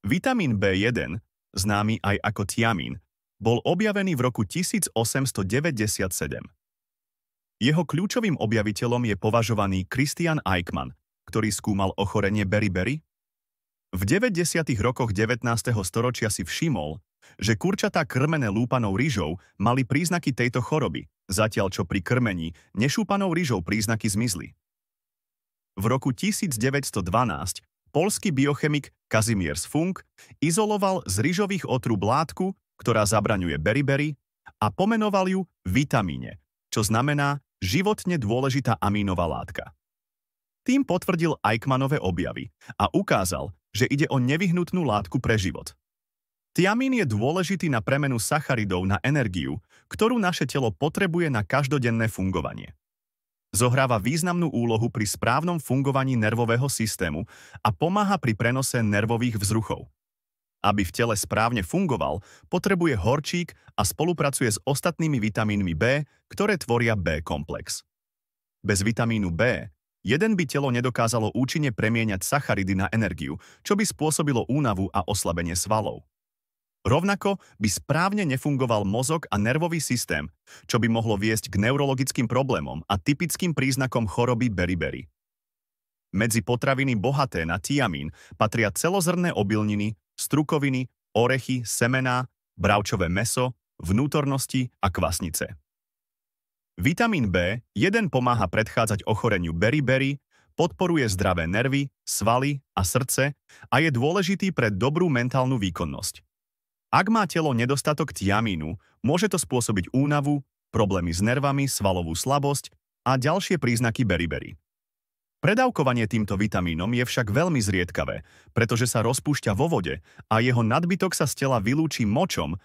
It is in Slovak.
Vitamín B1, známy aj ako tiamín, bol objavený v roku 1897. Jeho kľúčovým objaviteľom je považovaný Christian Eichmann, ktorý skúmal ochorenie beriberi. V 90. rokoch 19. storočia si všimol, že kurčatá krmené lúpanou ryžou mali príznaky tejto choroby, zatiaľ čo pri krmení nešúpanou ryžou príznaky zmizli. V roku 1912 poľský biochemik Kazimierz Funk izoloval z ryžových otrúb látku, ktorá zabraňuje beriberi, a pomenoval ju vitamíne, čo znamená životne dôležitá amínová látka. Tým potvrdil Eichmannove objavy a ukázal, že ide o nevyhnutnú látku pre život. Tiamín je dôležitý na premenu sacharidov na energiu, ktorú naše telo potrebuje na každodenné fungovanie. Zohráva významnú úlohu pri správnom fungovaní nervového systému a pomáha pri prenose nervových vzruchov. Aby v tele správne fungoval, potrebuje horčík a spolupracuje s ostatnými vitamínmi B, ktoré tvoria B-komplex. Bez vitamínu B1 by telo nedokázalo účinne premieňať sacharidy na energiu, čo by spôsobilo únavu a oslabenie svalov. Rovnako by správne nefungoval mozog a nervový systém, čo by mohlo viesť k neurologickým problémom a typickým príznakom choroby beriberi. Medzi potraviny bohaté na tiamín patria celozrnné obilniny, strukoviny, orechy, semená, bravčové mäso, vnútornosti a kvasnice. Vitamín B1 pomáha predchádzať ochoreniu beriberi, podporuje zdravé nervy, svaly a srdce a je dôležitý pre dobrú mentálnu výkonnosť. Ak má telo nedostatok tiamínu, môže to spôsobiť únavu, problémy s nervami, svalovú slabosť a ďalšie príznaky beriberi. Predávkovanie týmto vitamínom je však veľmi zriedkavé, pretože sa rozpúšťa vo vode a jeho nadbytok sa z tela vylúči močom,